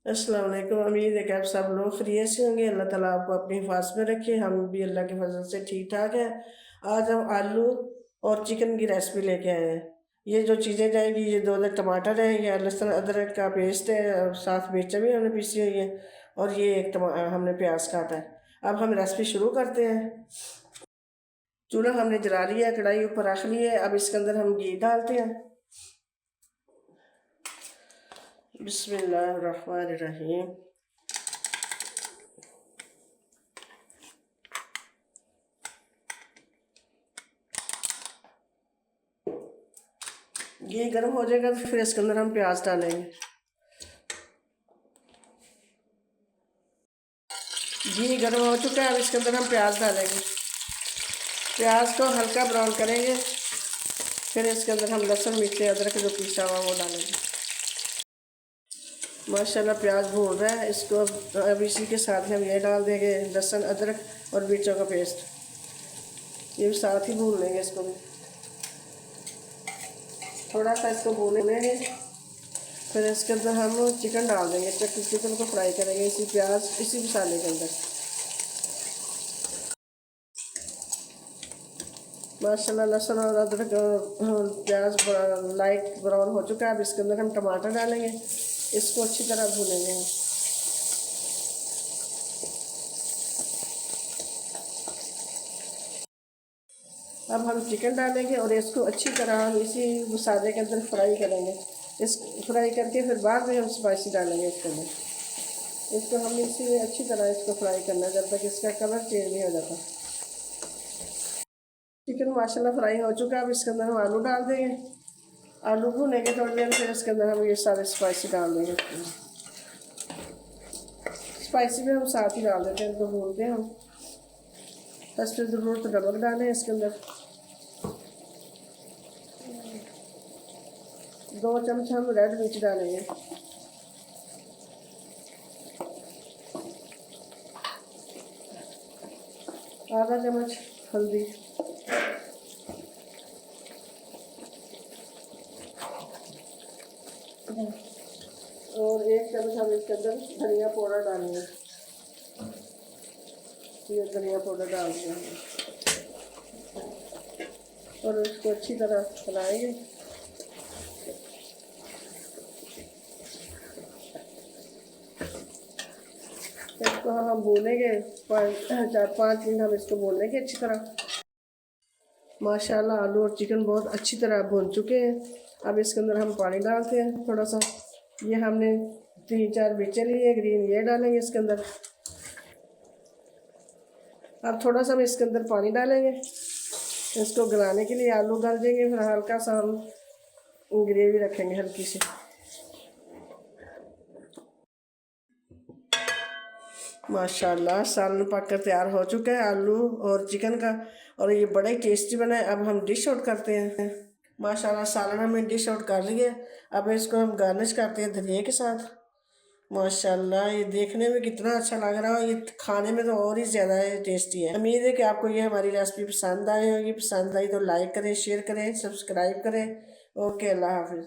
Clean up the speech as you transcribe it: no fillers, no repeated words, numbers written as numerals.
अस्सलाम वालेकुम। उम्मीद है कि आप सब लोग खैरियत से होंगे। अल्लाह ताला आपको अपनी हिफाज़त में रखे, हम भी अल्लाह के फजल से ठीक ठाक हैं। आज हम आलू और चिकन की रेसिपी लेके आए हैं। ये जो चीज़ें जाएंगी, ये दो टमाटर है, ये लहसुन अदरक का पेस्ट है और साथ मिर्च भी हमने पीसी हुई है और ये एक हमने प्याज काटा है। अब हम रेसिपी शुरू करते हैं। चूल्हा हमने जला लिया है, कढ़ाई ऊपर रख ली है। अब इसके अंदर हम घी डालते हैं। बिस्मिल्लाहिर्रहमानिर्रहीम। घी गर्म हो जाएगा तो फिर इसके अंदर हम प्याज डालेंगे। घी गर्म हो चुका है, अब इसके अंदर हम प्याज डालेंगे। प्याज को हल्का ब्राउन करेंगे, फिर इसके अंदर हम लहसुन मिर्च अदरक जो पीसा हुआ वो डालेंगे। माशाल्लाह प्याज भून रहा है, इसको अब इसी के साथ हम ये डाल देंगे लहसुन अदरक और मिर्चों का पेस्ट। ये भी साथ ही भून लेंगे इसको भी। थोड़ा सा इसको भूनेंगे, फिर इसके अंदर हम चिकन डाल देंगे। चिकन को फ्राई करेंगे इसी मसाले के अंदर। माशाल्लाह लहसुन और अदरक प्याज लाइट ब्राउन हो चुका है। अब इसके अंदर हम टमाटर डालेंगे, इसको अच्छी तरह भूनेंगे। अब हम चिकन डालेंगे और इसको अच्छी तरह हम इसी मसाले के अंदर फ्राई करेंगे। इस फ्राई करके फिर बाद में हम स्पाइसी डालेंगे इसके अंदर। इसको हम इसी में अच्छी तरह इसको फ्राई करना है जब तक इसका कलर चेंज नहीं हो जाता। चिकन माशाल्लाह फ्राई हो चुका है। अब इसके अंदर हम आलू डाल देंगे। आलू भूनेंगे थोड़ी देर, फिर इसके अंदर हम ये सारे स्पाइसी डाल देंगे। स्पाइसी भी हम साथ ही डाल देते हैं, इनको भूनते हैं हम। बस फिर ज़रूरत नमक डालें इसके अंदर। 2 चम्मच हम रेड मिर्च डालेंगे। आधा चम्मच हल्दी। और 1 चम्मच हम इसके अंदर धनिया पाउडर डालेंगे। ये धनिया पाउडर डाल दिया और इसको अच्छी तरह चलाएंगे। इसको हम भूनेंगे 4-5 मिनट, हम इसको भूनेंगे अच्छी तरह। माशाल्लाह आलू और चिकन बहुत अच्छी तरह भून चुके हैं। अब इसके अंदर हम पानी डालते हैं थोड़ा सा। ये हमने 3-4 मिर्चें लिए ग्रीन, ये डालेंगे इसके अंदर। अब थोड़ा सा हम इसके अंदर पानी डालेंगे इसको गलाने के लिए। आलू गल जाएंगे, फिर हल्का सा हम ग्रेवी रखेंगे हल्की सी। माशाल्लाह सालन पककर तैयार हो चुका है आलू और चिकन का, और ये बड़ा ही टेस्टी बना है। अब हम डिश आउट करते हैं। माशाल्लाह सालन हमने डिश आउट कर लिया। अब इसको हम गार्निश करते हैं धनिया के साथ। माशाल्लाह ये देखने में कितना अच्छा लग रहा है, ये खाने में तो और ही ज़्यादा टेस्टी है। उम्मीद है कि आपको ये हमारी रेसिपी पसंद आई होगी। पसंद आई तो लाइक करें, शेयर करें, सब्सक्राइब करें। ओके, अल्लाह हाफिज़।